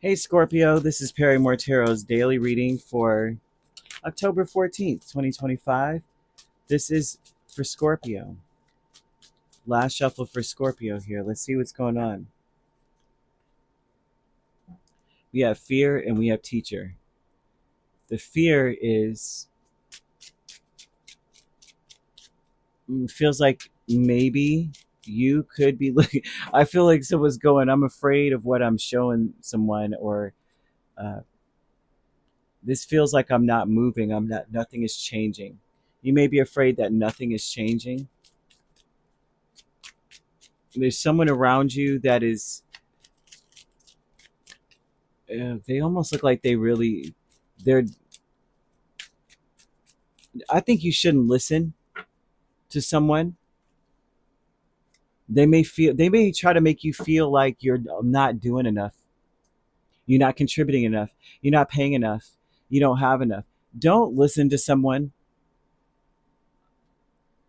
Hey Scorpio, this is Perrymore Tarot's daily reading for October 14th, 2025. This is for Scorpio. Last shuffle for Scorpio here. Let's see what's going on. We have fear and we have teacher. The fear is, feels like maybe you could be looking. I feel like someone's going, I'm afraid of what I'm showing someone, or uh, this feels like I'm not moving. Nothing is changing. You may be afraid that nothing is changing. There's someone around you that is, they almost look like they're, I think you shouldn't listen to someone. They may try to make you feel like you're not doing enough, you're not contributing enough, you're not paying enough, you don't have enough. Don't listen to someone.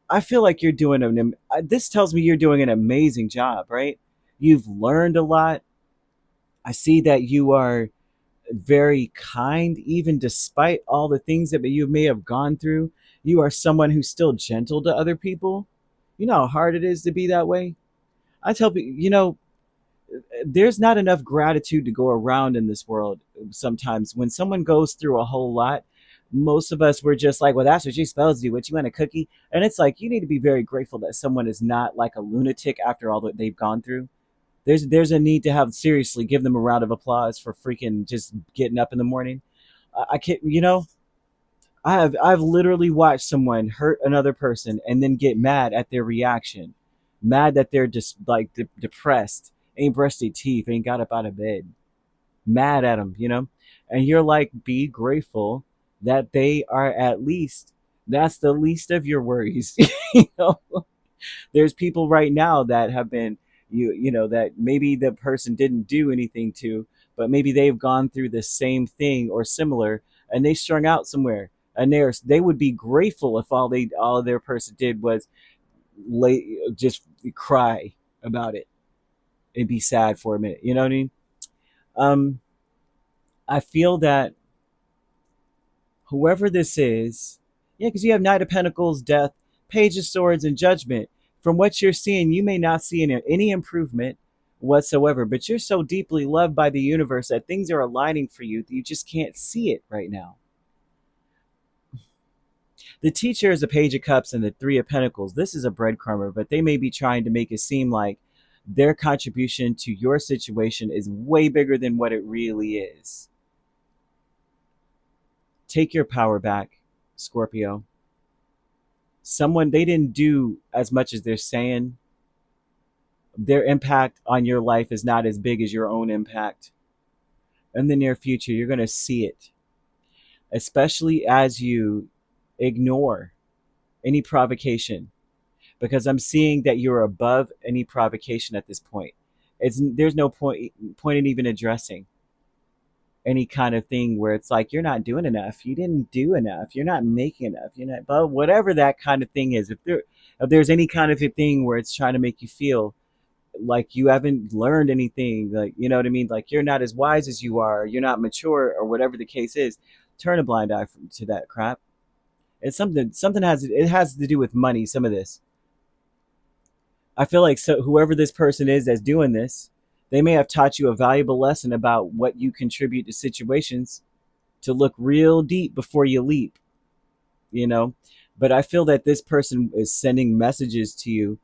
I feel like you're doing this tells me you're doing an amazing job, right? You've learned a lot. I see that you are very kind, even despite all the things that you may have gone through. You are someone who's still gentle to other people. You know how hard it is to be that way. I tell people, there's not enough gratitude to go around in this world. Sometimes when someone goes through a whole lot, most of us were just like, well, that's what you're supposed to do. What, you want a cookie? And it's like, you need to be very grateful that someone is not like a lunatic after all that they've gone through. There's a need to have, seriously, give them a round of applause for freaking just getting up in the morning. I can't, I've literally watched someone hurt another person and then get mad at their reaction, mad that they're just like depressed, ain't brushed their teeth, ain't got up out of bed, mad at them, and you're like, be grateful that they are, at least that's the least of your worries. you know, there's people right now that have been, that maybe the person didn't do anything to, but maybe they've gone through the same thing or similar, and they strung out somewhere, and they would be grateful if all their person did was just cry about it and be sad for a minute. You know what I mean? um I feel that whoever this is, yeah, because you have Knight of Pentacles, Death, Page of Swords, and Judgment. From what you're seeing, you may not see any improvement whatsoever, but you're so deeply loved by the universe that things are aligning for you that you just can't see it right now. The teacher is a Page of Cups and the Three of Pentacles. This is a breadcrumber, but they may be trying to make it seem like their contribution to your situation is way bigger than what it really is. Take your power back, Scorpio. Someone, they didn't do as much as they're saying. Their impact on your life is not as big as your own impact. In the near future, you're going to see it, especially as you ignore any provocation, because I'm seeing that you're above any provocation at this point. There's no point in even addressing any kind of thing where it's like, you're not doing enough, you didn't do enough, you're not making enough, you're not, but whatever that kind of thing is, if there's any kind of a thing where it's trying to make you feel like you haven't learned anything, like, you know what I mean, like you're not as wise as you are, you're not mature, or whatever the case is, turn a blind eye to that crap. It's something has to do with money. Some of this, I feel like, so whoever this person is that's doing this, they may have taught you a valuable lesson about what you contribute to situations, to look real deep before you leap, you know. But I feel that this person is sending messages to you.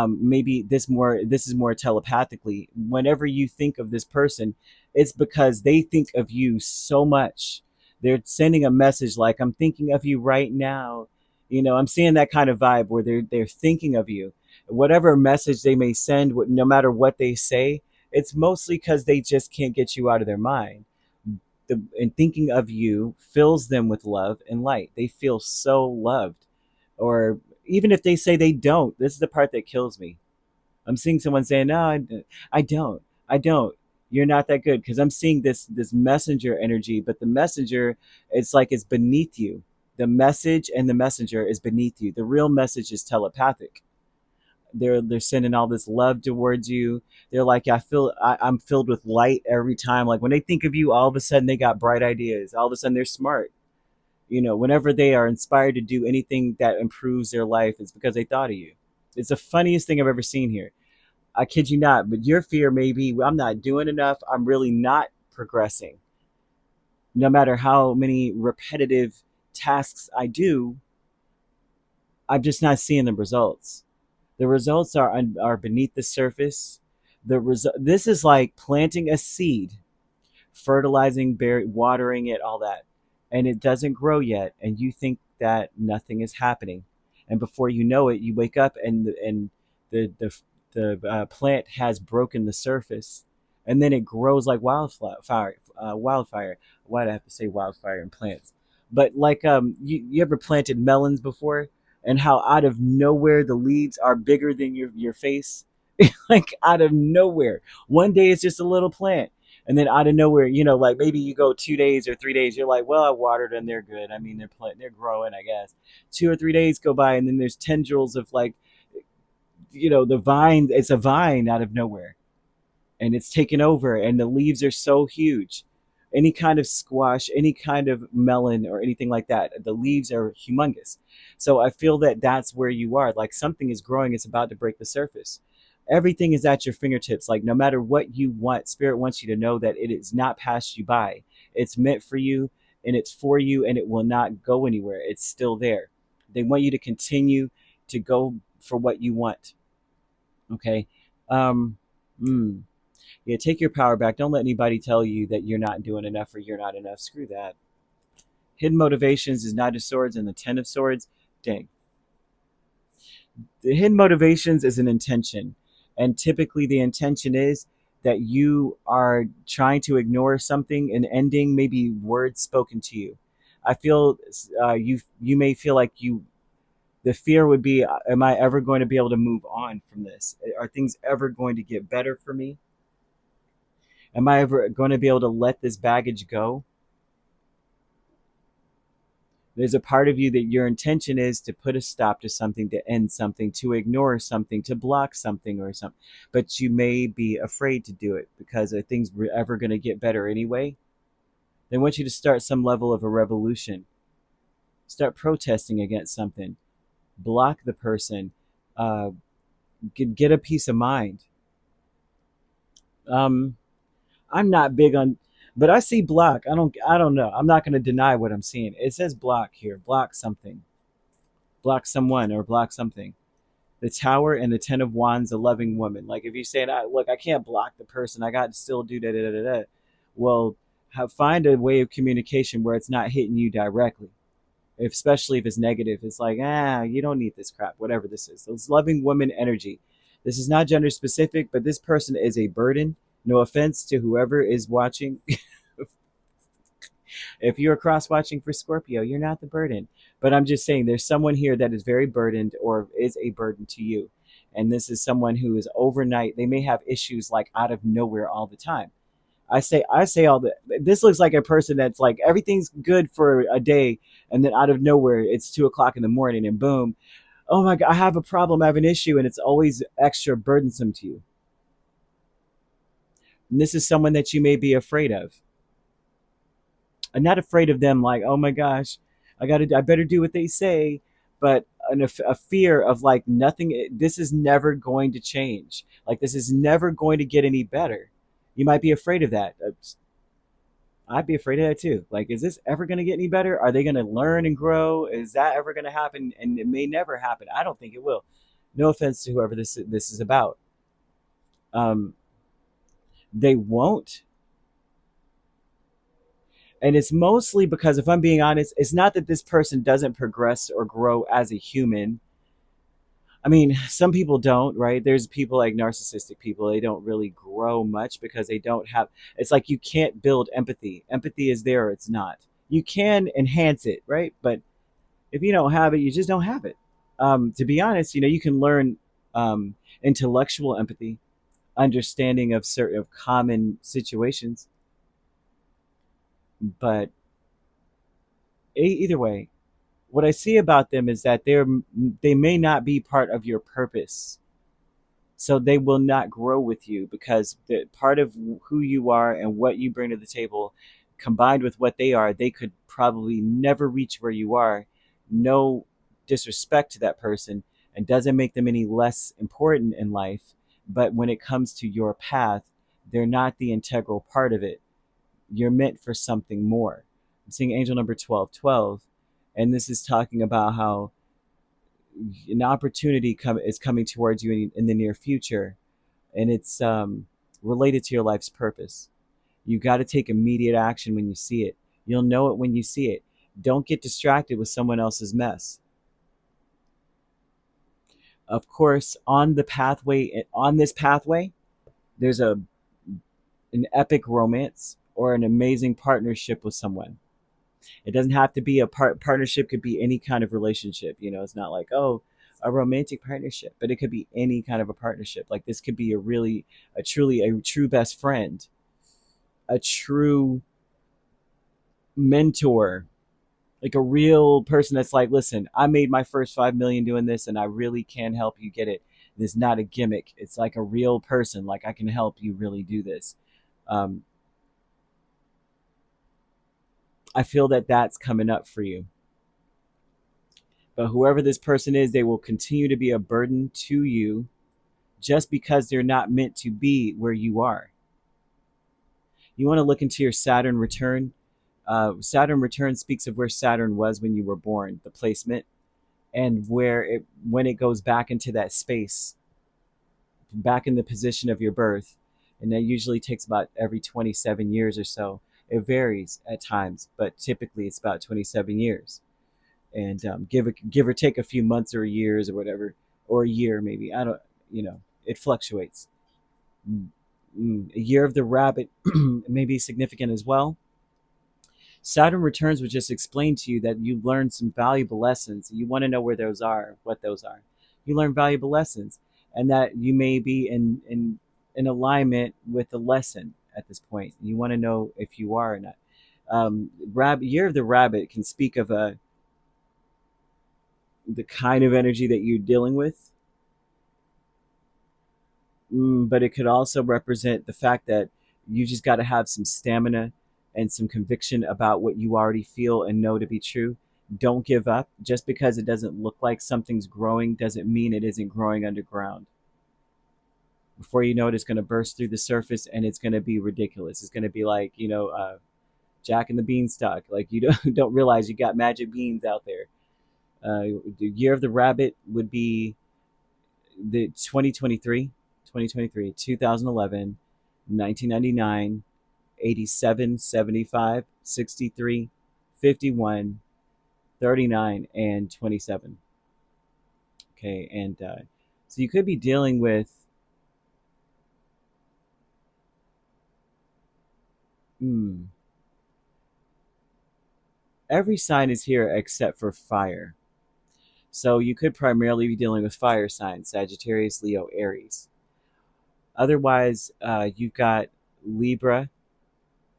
Maybe this is more telepathically. Whenever you think of this person, it's because they think of you so much. They're sending a message like, I'm thinking of you right now. I'm seeing that kind of vibe where they're thinking of you. Whatever message they may send, no matter what they say, it's mostly because they just can't get you out of their mind. And thinking of you fills them with love and light. They feel so loved. Or even if they say they don't, this is the part that kills me. I'm seeing someone saying, no, I don't, I don't. You're not that good, because I'm seeing this messenger energy, but the messenger, it's like it's beneath you. The message and the messenger is beneath you. The real message is telepathic. They're sending all this love towards you. They're like, I'm filled with light every time. Like when they think of you, all of a sudden they got bright ideas. All of a sudden they're smart. Whenever they are inspired to do anything that improves their life, it's because they thought of you. It's the funniest thing I've ever seen here. I kid you not. But your fear may be, "Well, I'm not doing enough. I'm really not progressing. No matter how many repetitive tasks I do, I'm just not seeing the results. The results are beneath the surface. This is like planting a seed, fertilizing, watering it, all that, and it doesn't grow yet, and you think that nothing is happening, and before you know it, you wake up and the plant has broken the surface, and then it grows like wildfire. Wildfire. Why do I have to say wildfire in plants? But like you ever planted melons before, and how out of nowhere the leaves are bigger than your face, like out of nowhere. One day it's just a little plant, and then out of nowhere, like maybe you go 2 days or 3 days, you're like, well, I watered and they're good. I mean, they're growing, I guess. 2 or 3 days go by, and then there's tendrils of like, the vine. It's a vine out of nowhere, and it's taken over, and the leaves are so huge. Any kind of squash, any kind of melon, or anything like that, the leaves are humongous. So I feel that that's where you are. Like something is growing, it's about to break the surface. Everything is at your fingertips. Like no matter what you want, spirit wants you to know that it is not passed you by. It's meant for you, and it's for you, and it will not go anywhere. It's still there. They want you to continue to go for what you want. Okay. um mm, yeah, take your power back. Don't let anybody tell you that you're not doing enough or you're not enough. Screw that. Hidden motivations is Knight of Swords and the Ten of Swords. Dang. The hidden motivations is an intention. And typically the intention is that you are trying to ignore something, an ending, maybe words spoken to you. I feel you may feel like the fear would be, am I ever going to be able to move on from this? Are things ever going to get better for me? Am I ever going to be able to let this baggage go? There's a part of you that your intention is to put a stop to something, to end something, to ignore something, to block something or something. But you may be afraid to do it because are things ever going to get better anyway? They want you to start some level of a revolution. Start protesting against something. Block the person. Uh, get a peace of mind. Um, I'm not big on, but I see block. I don't know. I'm not going to deny what I'm seeing. It says block here. Block something. Block someone or block something. The Tower and the Ten of Wands, a loving woman. Like if you're saying, look, I can't block the person. I got to still do da da da da. Well, find a way of communication where it's not hitting you directly. Especially if it's negative, it's like, you don't need this crap. Whatever this is, it's loving woman energy. This is not gender specific, but this person is a burden. No offense to whoever is watching. If you're cross watching for Scorpio, you're not the burden. But I'm just saying there's someone here that is very burdened or is a burden to you. And this is someone who is overnight. They may have issues like out of nowhere all the time. I say all that. This looks like a person that's like everything's good for a day, and then out of nowhere it's 2 o'clock in the morning, and boom, oh my god, I have a problem, I have an issue, and it's always extra burdensome to you. And this is someone that you may be afraid of. I'm not afraid of them like, oh my gosh, I better do what they say, but a fear of like nothing. This is never going to change. Like this is never going to get any better. You might be afraid of that. I'd be afraid of that too. Like, is this ever going to get any better? Are they going to learn and grow? Is that ever going to happen? And it may never happen. I don't think it will. No offense to whoever this is about. Um, they won't. And it's mostly because, if I'm being honest, it's not that this person doesn't progress or grow as a human. I mean, some people don't, right? There's people like narcissistic people, they don't really grow much because they don't have, it's like you can't build empathy. Empathy is there or it's not. You can enhance it, right? But if you don't have it, you just don't have it. To be honest, you can learn intellectual empathy, understanding of certain of common situations, but either way, what I see about them is that they may not be part of your purpose. So they will not grow with you, because the part of who you are and what you bring to the table, combined with what they are, they could probably never reach where you are. No disrespect to that person, and doesn't make them any less important in life. But when it comes to your path, they're not the integral part of it. You're meant for something more. I'm seeing angel number 1212, and this is talking about how an opportunity is coming towards you in the near future, and it's related to your life's purpose. You got to take immediate action when you see it. You'll know it when you see it. Don't get distracted with someone else's mess. Of course, on this pathway, there's an epic romance or an amazing partnership with someone. It doesn't have to be a partnership. Could be any kind of relationship. It's not like, oh, a romantic partnership, but it could be any kind of a partnership. Like, this could be a true best friend, a true mentor, like a real person that's like, listen, I made my first 5 million doing this, and I really can help you get it. It's not a gimmick. It's like a real person. Like, I can help you really do this. Um, I feel that that's coming up for you. But whoever this person is, they will continue to be a burden to you, just because they're not meant to be where you are. You want to look into your Saturn return. Saturn return speaks of where Saturn was when you were born, the placement, and when it goes back into that space, back in the position of your birth. And that usually takes about every 27 years or so. It varies at times, but typically it's about 27 years. And give or take a few months or years or whatever, or a year maybe. I don't, it fluctuates. A year of the rabbit may be significant as well. Saturn returns would just explain to you that you learned some valuable lessons. You want to know where those are, what those are. You learn valuable lessons, and that you may be in alignment with the lesson at this point. You want to know if you are or not. Year of the rabbit can speak of the kind of energy that you're dealing with, but it could also represent the fact that you just got to have some stamina and some conviction about what you already feel and know to be true. Don't give up. Just because it doesn't look like something's growing doesn't mean it isn't growing underground. Before you know it, it's going to burst through the surface, and it's going to be ridiculous. It's going to be like, Jack and the Beanstalk. Like, you don't realize you got magic beans out there. The year of the rabbit would be the 2023, 2011, 1999, 87, 75, 63, 51, 39, and 27. Okay, and so you could be dealing with every sign is here except for fire. So you could primarily be dealing with fire signs: Sagittarius, Leo, Aries. Otherwise, you've got Libra,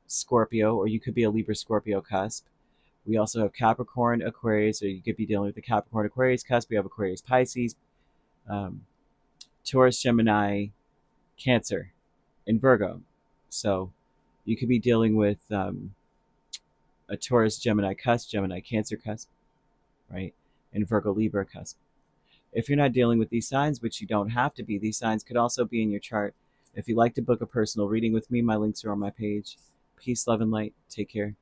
Scorpio, or you could be a Libra Scorpio cusp. We also have Capricorn, Aquarius, or you could be dealing with the Capricorn Aquarius cusp. We have Aquarius, Pisces, um, Taurus, Gemini, Cancer, and Virgo. So you could be dealing with a Taurus, Gemini cusp, Gemini, Cancer cusp, right? And Virgo, Libra cusp. If you're not dealing with these signs, which you don't have to be, these signs could also be in your chart. If you'd like to book a personal reading with me, my links are on my page. Peace, love, and light. Take care.